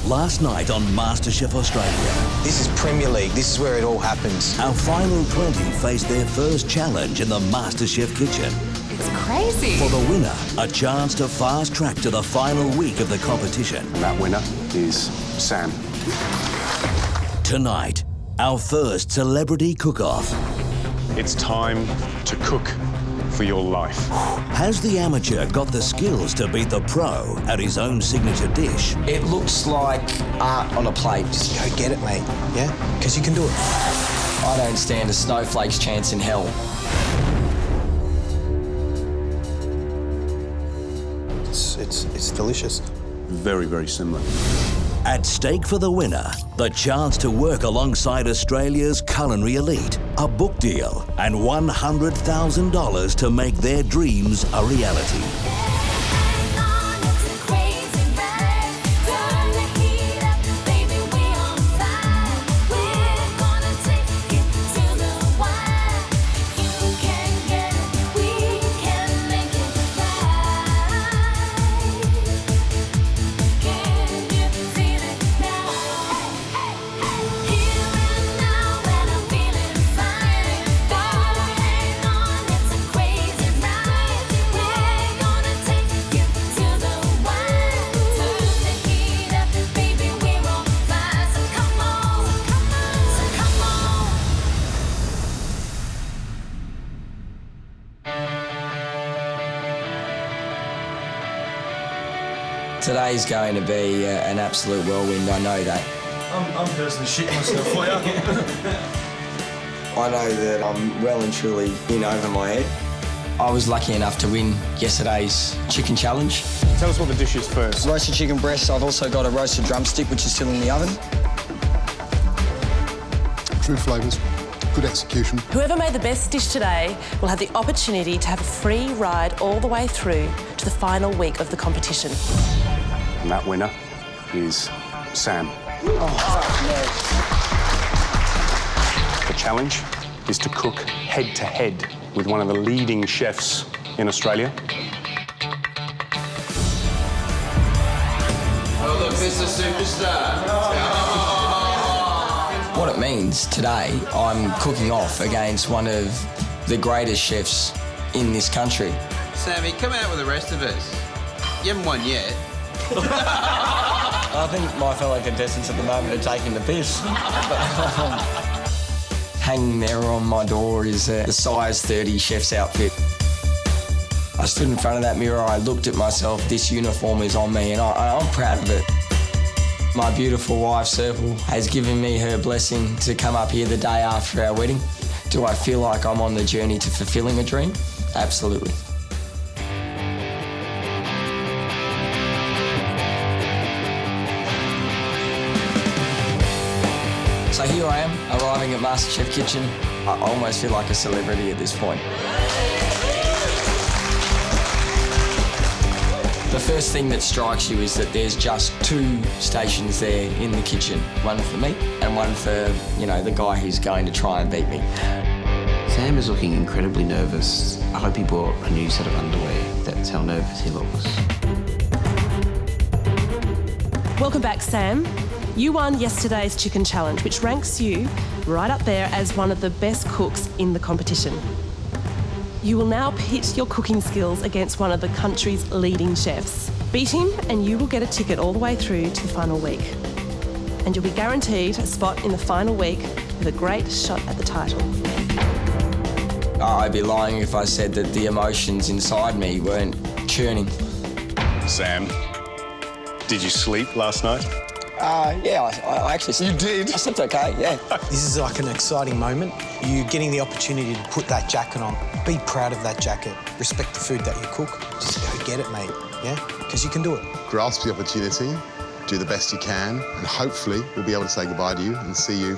last night on MasterChef Australia. This is Premier League. This is where it all happens. Our final 20 faced their first challenge in the MasterChef kitchen. It's crazy. For the winner, a chance to fast track to the final week of the competition. And that winner is Sam. Tonight, our first celebrity cook-off. It's time to cook for your life. Has the amateur got the skills to beat the pro at his own signature dish? It looks like art on a plate. Just go get it, mate. Yeah? Because you can do it. I don't stand a snowflake's chance in hell. It's delicious. Very, very similar. At stake for the winner, the chance to work alongside Australia's culinary elite, a book deal, and $100,000 to make their dreams a reality. Today's going to be an absolute whirlwind, I know that. I'm personally shitting myself for you. I know that I'm well and truly in over my head. I was lucky enough to win yesterday's chicken challenge. Tell us what the dish is first. Roasted chicken breast. I've also got a roasted drumstick, which is still in the oven. True flavours, good execution. Whoever made the best dish today will have the opportunity to have a free ride all the way through to the final week of the competition. And that winner is Sam. The challenge is to cook head-to-head with one of the leading chefs in Australia. Oh, look, Mr. Superstar. What it means today, I'm cooking off against one of the greatest chefs in this country. Sammy, come out with the rest of us. You haven't won yet. I think my fellow contestants at the moment are taking the piss. Hanging there on my door is the size 30 chef's outfit. I stood in front of that mirror, I looked at myself, this uniform is on me, and I'm proud of it. My beautiful wife, Serpil, has given me her blessing to come up here the day after our wedding. Do I feel like I'm on the journey to fulfilling a dream? Absolutely. So here I am, arriving at MasterChef Kitchen. I almost feel like a celebrity at this point. The first thing that strikes you is that there's just 2 stations there in the kitchen. One for me and one for, you know, the guy who's going to try and beat me. Sam is looking incredibly nervous. I hope he bought a new set of underwear. That's how nervous he looks. Welcome back, Sam. You won yesterday's chicken challenge, which ranks you right up there as one of the best cooks in the competition. You will now pit your cooking skills against one of the country's leading chefs. Beat him and you will get a ticket all the way through to the final week. And you'll be guaranteed a spot in the final week with a great shot at the title. I'd be lying if I said that the emotions inside me weren't churning. Sam, did you sleep last night? Yeah, I actually slept. You did? I slept okay, yeah. This is like an exciting moment. You're getting the opportunity to put that jacket on. Be proud of that jacket. Respect the food that you cook. Just go get it, mate, yeah? Because you can do it. Grasp the opportunity, do the best you can, and hopefully we'll be able to say goodbye to you and see you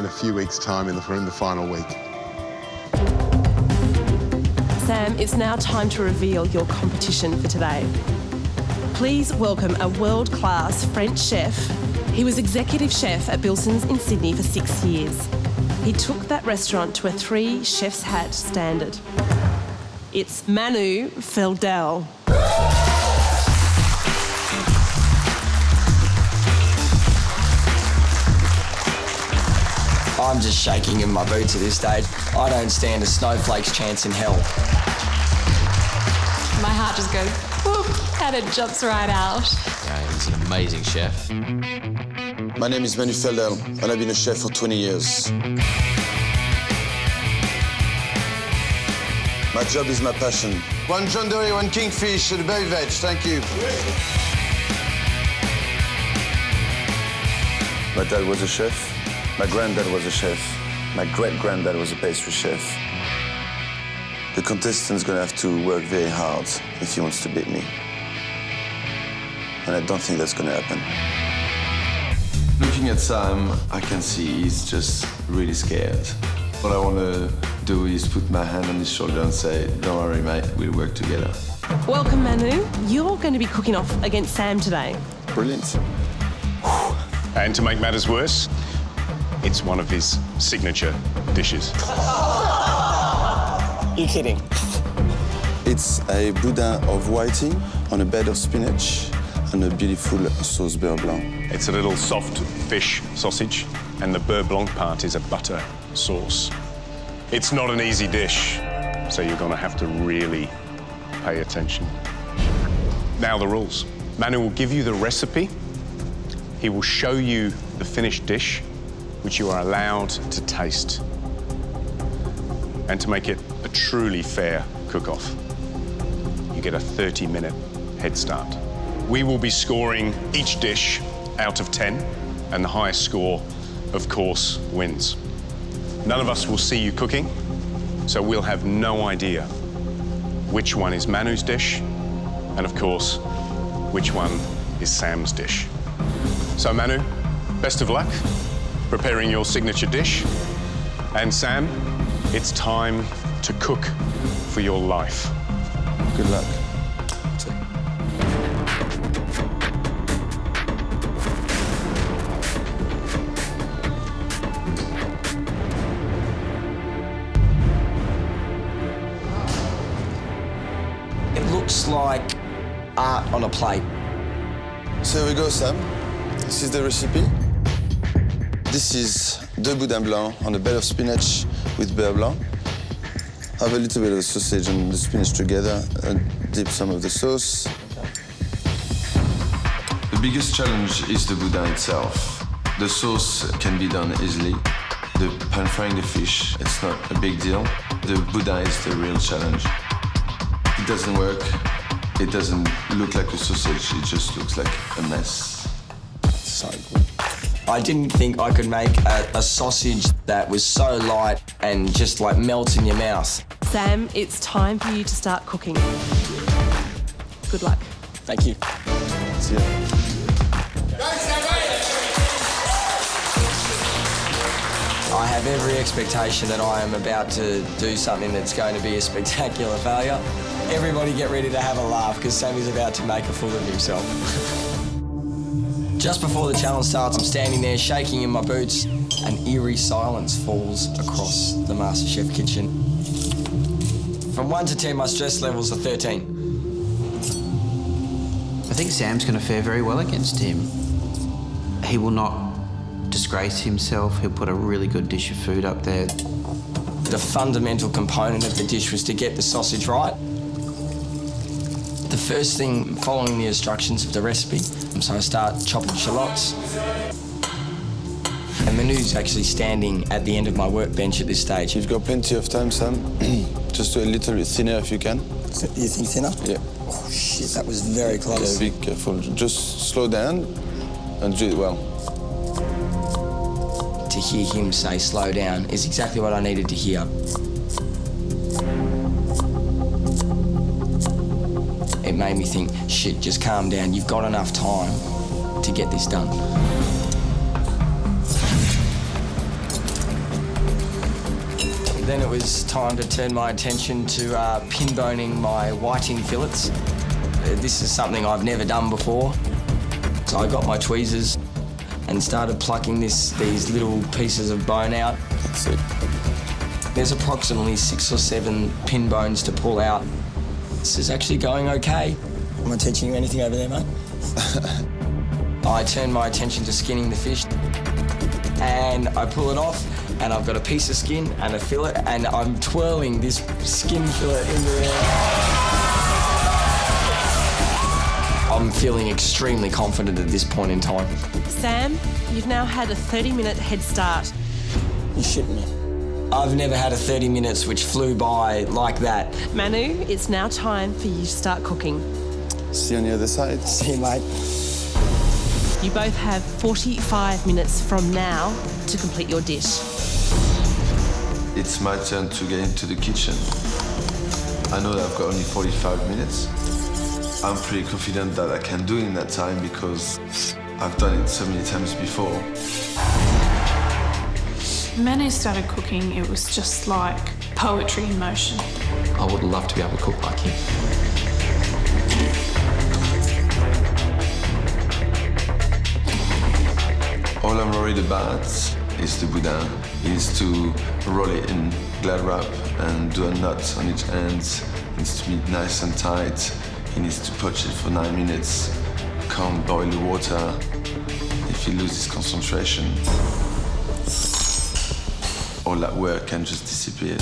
in a few weeks' time in the final week. Sam, it's now time to reveal your competition for today. Please welcome a world-class French chef. He was executive chef at Bilson's in Sydney for 6 years. He took that restaurant to a 3 chef's hat standard. It's Manu Fildell. I'm just shaking in my boots at this stage. I don't stand a snowflake's chance in hell. My heart just goes whoop, and it jumps right out. Yeah, he's an amazing chef. My name is Manu Fildell, and I've been a chef for 20 years. My job is my passion. One John Dory, one kingfish, and a berry veg, thank you. My dad was a chef. My granddad was a chef. My great-granddad was a pastry chef. The contestant's gonna have to work very hard if he wants to beat me. And I don't think that's gonna happen. Looking at Sam, I can see he's just really scared. What I want to do is put my hand on his shoulder and say, don't worry, mate, we'll work together. Welcome, Manu. You're going to be cooking off against Sam today. Brilliant. And to make matters worse, it's one of his signature dishes. You're kidding. It's a boudin of whiting on a bed of spinach and a beautiful sauce Beurre Blanc. It's a little soft fish sausage, and the Beurre Blanc part is a butter sauce. It's not an easy dish, so you're going to have to really pay attention. Now the rules. Manu will give you the recipe. He will show you the finished dish, which you are allowed to taste. And to make it a truly fair cook-off, you get a 30-minute head start. We will be scoring each dish out of 10, and the highest score, of course, wins. None of us will see you cooking, so we'll have no idea which one is Manu's dish, and of course, which one is Sam's dish. So Manu, best of luck preparing your signature dish. And Sam, it's time to cook for your life. Good luck. It looks like art on a plate. So here we go, Sam. This is the recipe. This is the boudin blanc on a bed of spinach with beurre blanc. Have a little bit of the sausage and the spinach together and dip some of the sauce. The biggest challenge is the boudin itself. The sauce can be done easily. The pan frying the fish, it's not a big deal. The boudin is the real challenge. It doesn't work. It doesn't look like a sausage. It just looks like a mess. So good. I didn't think I could make a sausage that was so light and just like melts in your mouth. Sam, it's time for you to start cooking. Good luck. Thank you. See ya. I have every expectation that I am about to do something that's going to be a spectacular failure. Everybody get ready to have a laugh because Sammy's about to make a fool of himself. Just before the challenge starts, I'm standing there shaking in my boots. An eerie silence falls across the MasterChef kitchen. From 1 to 10, my stress levels are 13. I think Sam's going to fare very well against him. He will not disgrace himself. He'll put a really good dish of food up there. The fundamental component of the dish was to get the sausage right. The first thing, following the instructions of the recipe, so I start chopping shallots. And Manu's actually standing at the end of my workbench at this stage. You've got plenty of time, Sam. Just do a little bit thinner if you can. You think thinner? Yeah. Oh, shit, that was very close. Okay, be careful. Just slow down and do it well. To hear him say slow down is exactly what I needed to hear. It made me think, shit, just calm down. You've got enough time to get this done. Then it was time to turn my attention to pin-boning my whiting fillets. This is something I've never done before. So I got my tweezers and started plucking these little pieces of bone out. That's it. There's approximately 6 or 7 pin bones to pull out. This is actually going okay. Am I teaching you anything over there, mate? I turned my attention to skinning the fish. and I pull it off, and I've got a piece of skin and a fillet, and I'm twirling this skin fillet in the air. I'm feeling extremely confident at this point in time. Sam, you've now had a 30-minute head start. You shitting me? I've never had a 30 minutes which flew by like that. Manu, it's now time for you to start cooking. See you on the other side. See you, mate. You both have 45 minutes from now to complete your dish. It's my turn to get into the kitchen. I know that I've got only 45 minutes. I'm pretty confident that I can do it in that time because I've done it so many times before. Manu started cooking, it was just like poetry in motion. I would love to be able to cook like him. All I'm worried about is the boudin. He needs to roll it in glad wrap and do a knot on each end. It needs to be nice and tight. He needs to poach it for 9 minutes. Can't boil the water if he loses concentration. All that work can just disappear.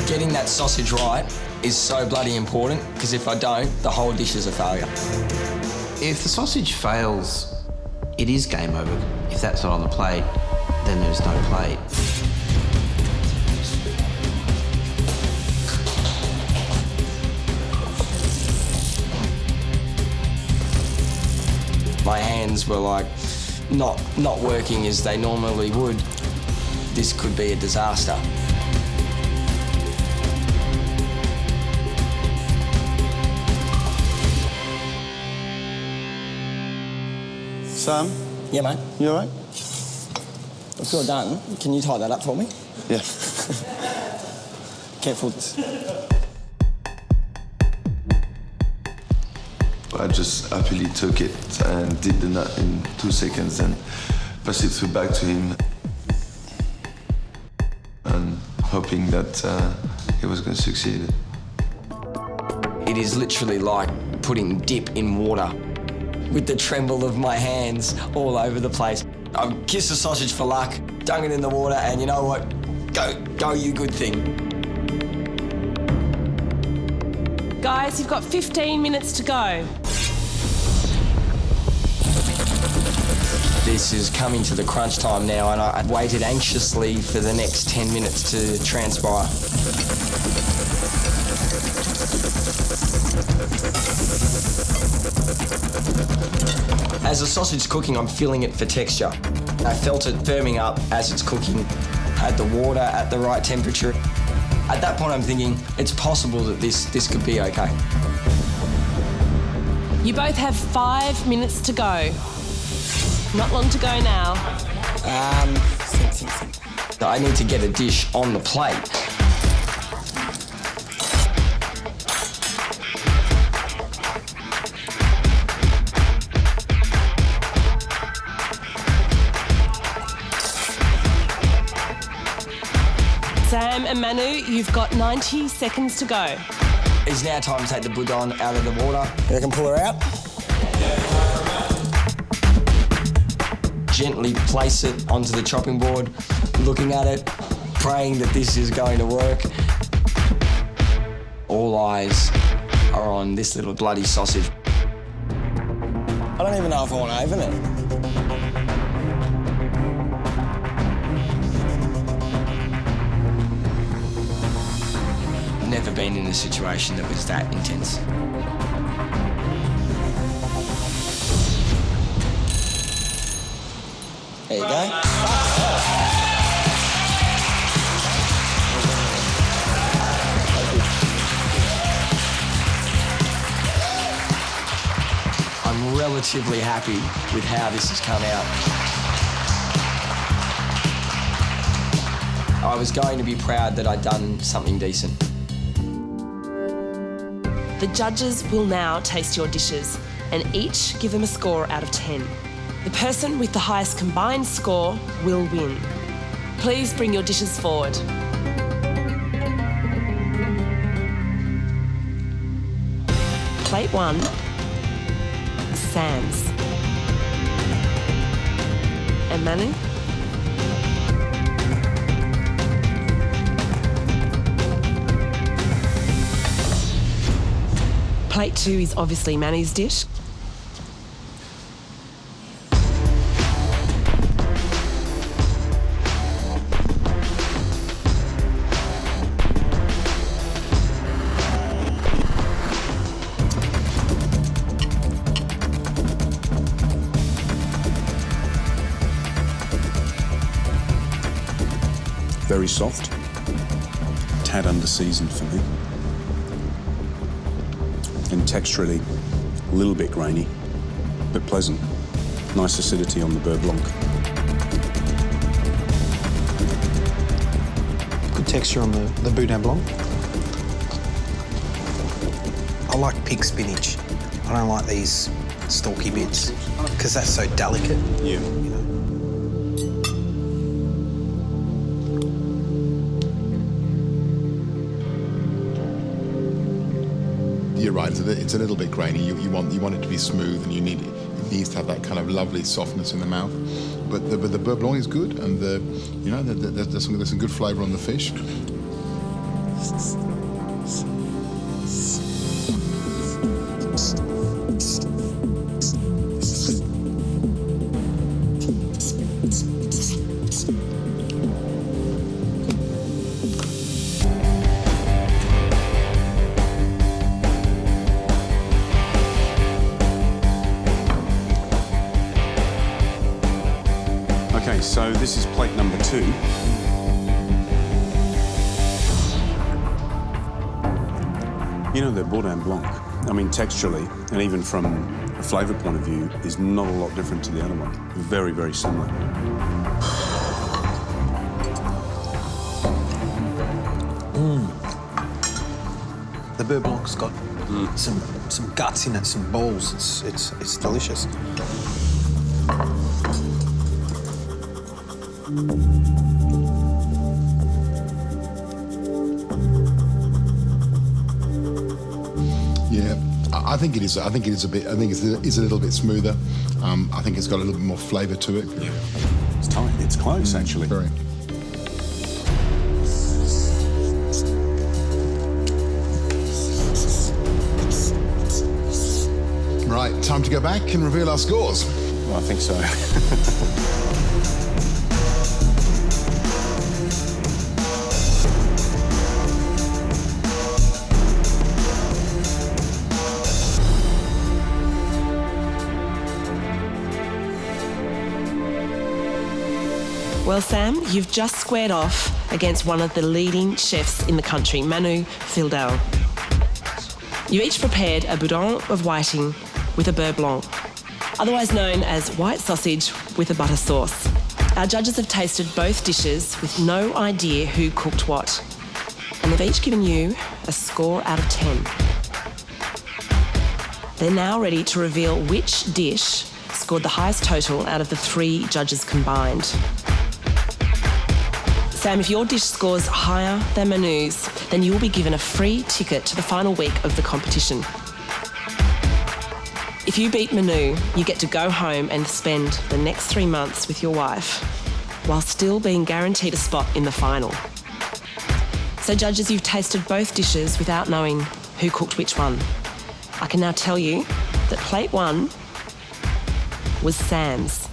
Getting that sausage right is so bloody important, because if I don't, the whole dish is a failure. If the sausage fails, it is game over. If that's not on the plate, then there's no plate. My hands were like not working as they normally would. This could be a disaster. Sam? Yeah, mate. You all right? If you're done, can you tie that up for me? Yeah. Careful. I just happily took it and did the nut in 2 seconds and passed it through back to him. And hoping that he was going to succeed. It is literally like putting dip in water with the tremble of my hands all over the place. I've kissed the sausage for luck, dunk it in the water, and you know what? Go you good thing. Guys, you've got 15 minutes to go. This is coming to the crunch time now, and I waited anxiously for the next 10 minutes to transpire. As the sausage is cooking, I'm feeling it for texture. I felt it firming up as it's cooking, had the water at the right temperature. At that point, I'm thinking, it's possible that this could be okay. You both have 5 minutes to go. Not long to go now. I need to get a dish on the plate. Sam and Manu, you've got 90 seconds to go. It's now time to take the boudin out of the water. You can pull her out. Gently place it onto the chopping board, looking at it, praying that this is going to work. All eyes are on this little bloody sausage. I don't even know if I want to open it. Never been in a situation that was that intense. There you go. I'm relatively happy with how this has come out. I was going to be proud that I'd done something decent. The judges will now taste your dishes and each give them a score out of 10. The person with the highest combined score will win. Please bring your dishes forward. Plate 1, Sam's. and Manu? Plate 2 is obviously Manu's dish. Very soft, tad under-seasoned for me. And texturally, a little bit grainy, but pleasant. Nice acidity on the Beurre Blanc. Good texture on the Boudin Blanc. I like pig spinach. I don't like these stalky bits because that's so delicate. Yeah. You know. You're right. It's a little bit grainy. You want it to be smooth, and it needs to have that kind of lovely softness in the mouth. But the Beurre Blanc is good, and there's some good flavour on the fish. Okay, so this is plate number 2. You know, the Boudin Blanc, I mean, texturally, and even from a flavour point of view, is not a lot different to the other one. Very, very similar. The Beurre Blanc's got some guts in it, some balls. It's delicious. Yeah, I think it is. I think it is a bit. I think it's a little bit smoother. I think it's got a little bit more flavour to it. Yeah, it's tight. It's close, actually. Very. Right, time to go back and reveal our scores. Well, I think so. Well, Sam, you've just squared off against one of the leading chefs in the country, Manu Fildell. You each prepared a boudin of whiting with a Beurre Blanc, otherwise known as white sausage with a butter sauce. Our judges have tasted both dishes with no idea who cooked what, and they've each given you a score out of 10. They're now ready to reveal which dish scored the highest total out of the 3 judges combined. Sam, if your dish scores higher than Manu's, then you will be given a free ticket to the final week of the competition. If you beat Manu, you get to go home and spend the next 3 months with your wife, while still being guaranteed a spot in the final. So judges, you've tasted both dishes without knowing who cooked which one. I can now tell you that plate 1 was Sam's.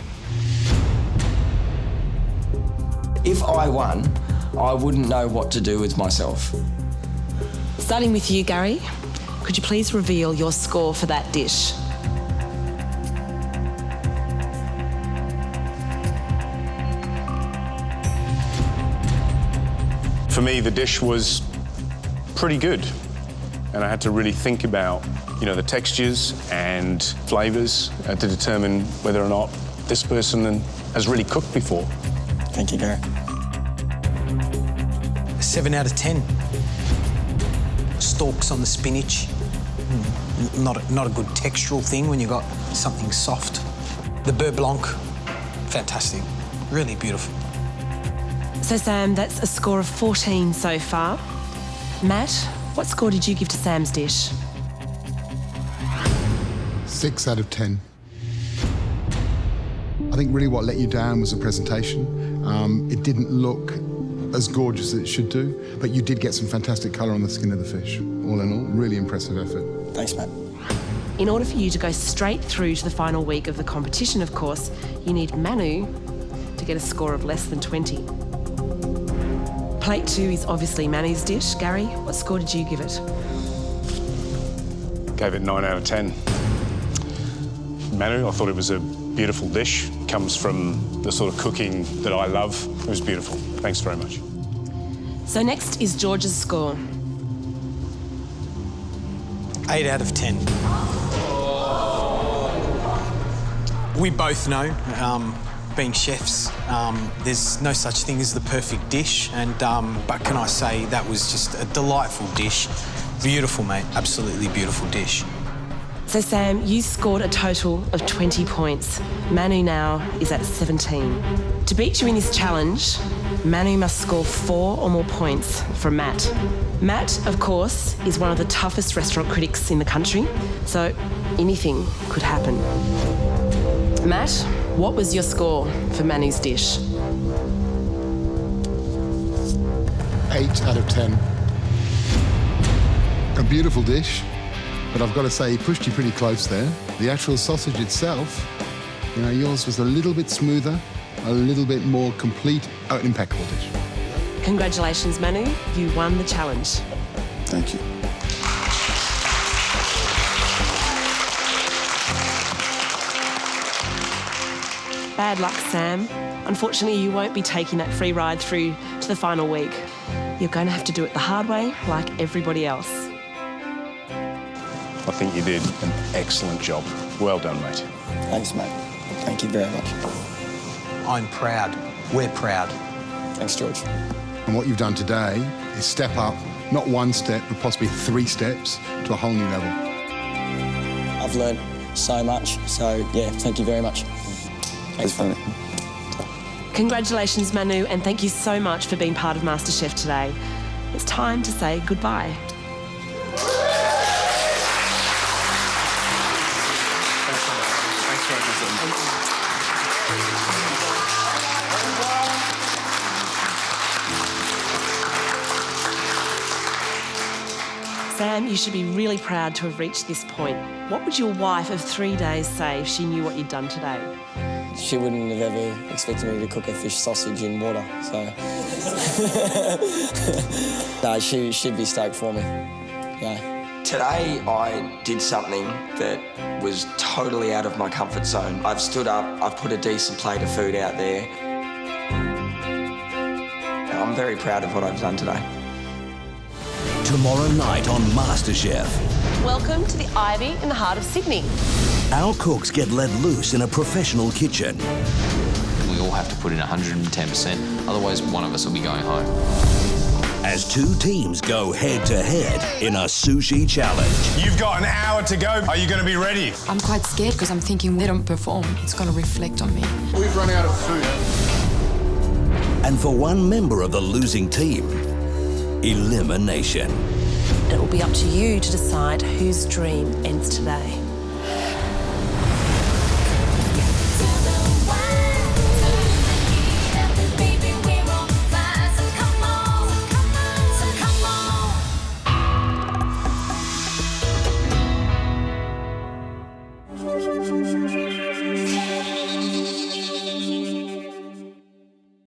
If I won, I wouldn't know what to do with myself. Starting with you, Gary, could you please reveal your score for that dish? For me, the dish was pretty good, and I had to really think about, you know, the textures and flavours to determine whether or not this person has really cooked before. Thank you, Gary. 7 out of 10. Stalks on the spinach. Not a good textural thing when you got something soft. The Beurre Blanc, fantastic. Really beautiful. So, Sam, that's a score of 14 so far. Matt, what score did you give to Sam's dish? 6 out of 10. I think really what let you down was the presentation. It didn't look as gorgeous as it should do, but you did get some fantastic colour on the skin of the fish. All in all, really impressive effort. Thanks, Matt. In order for you to go straight through to the final week of the competition, of course, you need Manu to get a score of less than 20. Plate 2 is obviously Manu's dish. Gary, what score did you give it? Gave it 9 out of 10. Manu, I thought it was a beautiful dish. Comes from the sort of cooking that I love. It was beautiful. Thanks very much. So next is George's score. 8 out of 10. We both know, being chefs, there's no such thing as the perfect dish, but can I say that was just a delightful dish. Beautiful, mate. Absolutely beautiful dish. So Sam, you scored a total of 20 points. Manu now is at 17. To beat you in this challenge, Manu must score 4 or more points from Matt. Matt, of course, is one of the toughest restaurant critics in the country, so anything could happen. Matt, what was your score for Manu's dish? 8 out of 10. A beautiful dish, but I've got to say, he pushed you pretty close there. The actual sausage itself, you know, yours was a little bit smoother, a little bit more complete, an impeccable dish. Congratulations, Manu. You won the challenge. Thank you. Bad luck, Sam. Unfortunately, you won't be taking that free ride through to the final week. You're going to have to do it the hard way, like everybody else. I think you did an excellent job. Well done, mate. Thanks, mate. Thank you very much. I'm proud. We're proud. Thanks, George. And what you've done today is step up, not 1 step, but possibly 3 steps to a whole new level. I've learned so much, so yeah, thank you very much. Thanks for it. Congratulations, Manu, and thank you so much for being part of MasterChef today. It's time to say goodbye. Sam, you should be really proud to have reached this point. What would your wife of 3 days say if she knew what you'd done today? She wouldn't have ever expected me to cook a fish sausage in water, so... No, she'd be stoked for me, yeah. Today I did something that was totally out of my comfort zone. I've stood up, I've put a decent plate of food out there. And I'm very proud of what I've done today. Tomorrow night on MasterChef. Welcome to the Ivy in the heart of Sydney. Our cooks get let loose in a professional kitchen. We all have to put in 110%, otherwise one of us will be going home. As 2 teams go head-to-head in a sushi challenge. You've got an hour to go. Are you going to be ready? I'm quite scared because I'm thinking they don't perform. It's going to reflect on me. We've run out of food. And for one member of the losing team, elimination. It will be up to you to decide whose dream ends today.